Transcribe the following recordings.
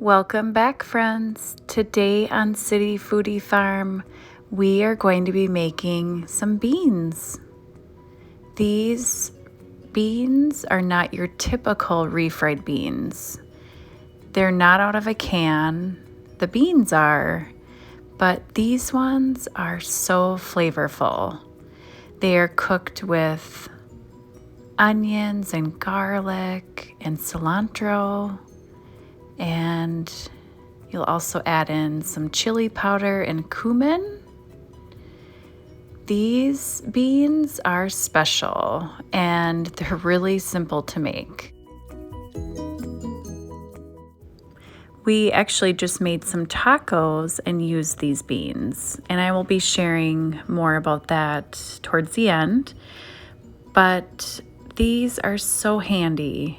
Welcome back, friends. Today on City Foodie Farm, we are going to be making some beans. These beans are not your typical refried beans. They're not out of a can. The beans are, but these ones are so flavorful. They are cooked with onions and garlic and cilantro. And you'll also add in some chili powder and cumin. These beans are special and they're really simple to make. We actually just made some tacos and used these beans, and I will be sharing more about that towards the end. But these are so handy,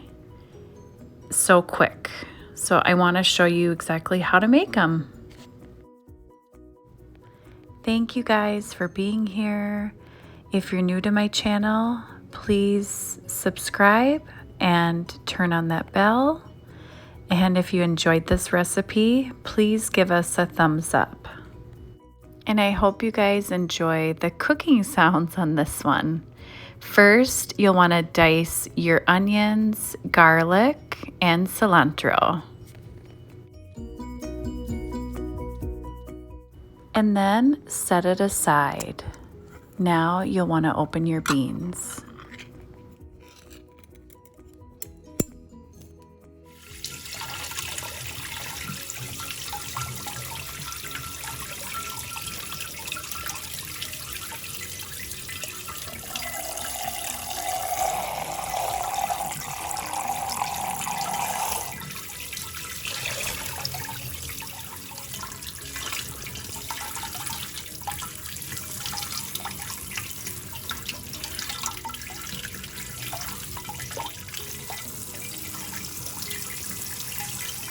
so quick. So I want to show you exactly how to make them. Thank you guys for being here. If you're new to my channel, please subscribe and turn on that bell. And if you enjoyed this recipe, please give us a thumbs up. And I hope you guys enjoy the cooking sounds on this one. First, you'll want to dice your onions, garlic, and cilantro. And then set it aside. Now you'll want to open your beans.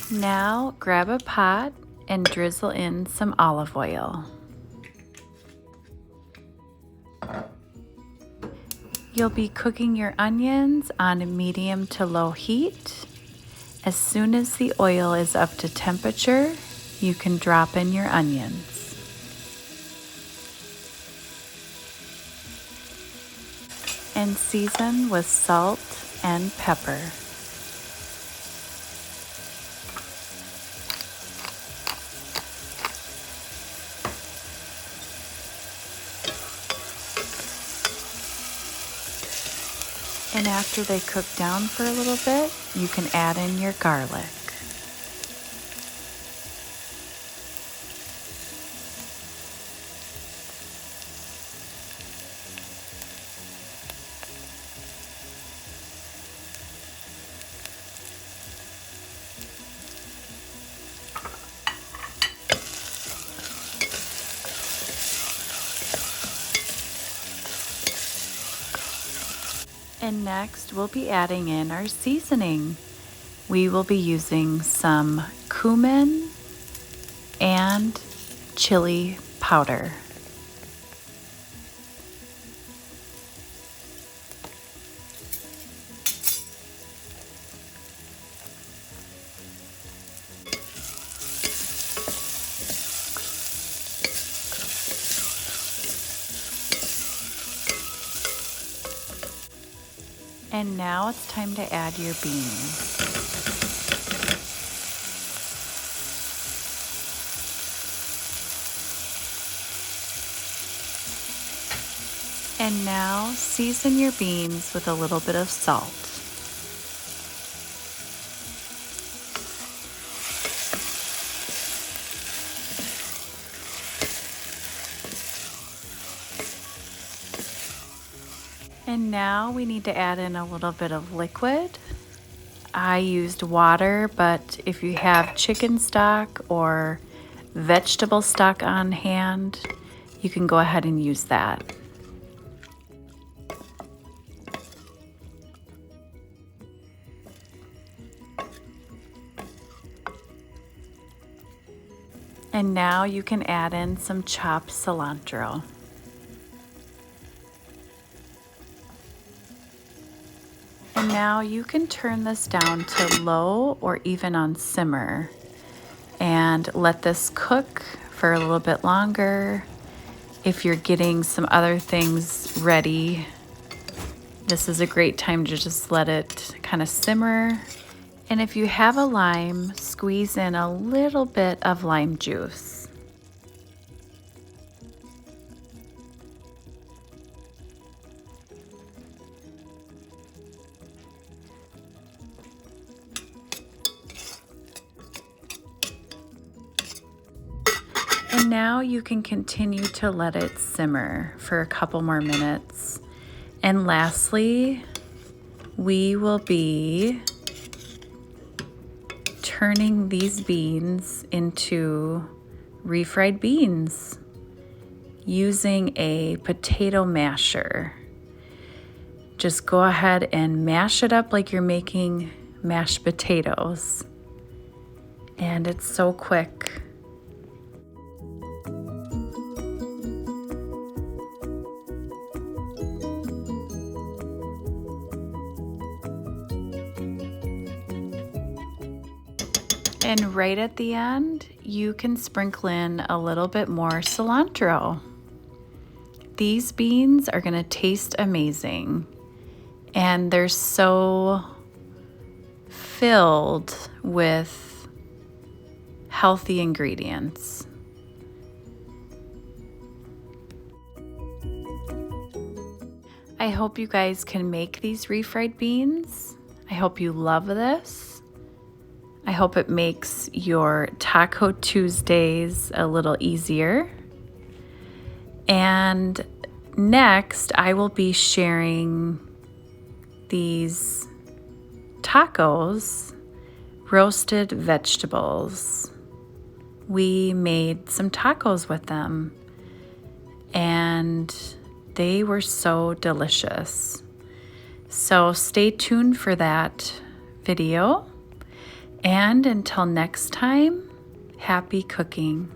Now grab a pot and drizzle in some olive oil. You'll be cooking your onions on a medium to low heat. As soon as the oil is up to temperature, you can drop in your onions. And season with salt and pepper. And after they cook down for a little bit, you can add in your garlic. And next, we'll be adding in our seasoning. We will be using some cumin and chili powder. And now it's time to add your beans. And now season your beans with a little bit of salt. And now we need to add in a little bit of liquid. I used water, but if you have chicken stock or vegetable stock on hand, you can go ahead and use that. And now you can add in some chopped cilantro. And now you can turn this down to low or even on simmer. and let this cook for a little bit longer. If you're getting some other things ready, this is a great time to just let it kind of simmer. And if you have a lime, squeeze in a little bit of lime juice. And now you can continue to let it simmer for a couple more minutes. And lastly, we will be turning these beans into refried beans using a potato masher. Just go ahead and mash it up like you're making mashed potatoes. And it's so quick. And right at the end, you can sprinkle in a little bit more cilantro. These beans are gonna taste amazing, and they're so filled with healthy ingredients. I hope you guys can make these refried beans. I hope you love this. I hope it makes your Taco Tuesdays a little easier. And next, I will be sharing these tacos, roasted vegetables. We made some tacos with them, and they were so delicious. So stay tuned for that video. And until next time, happy cooking.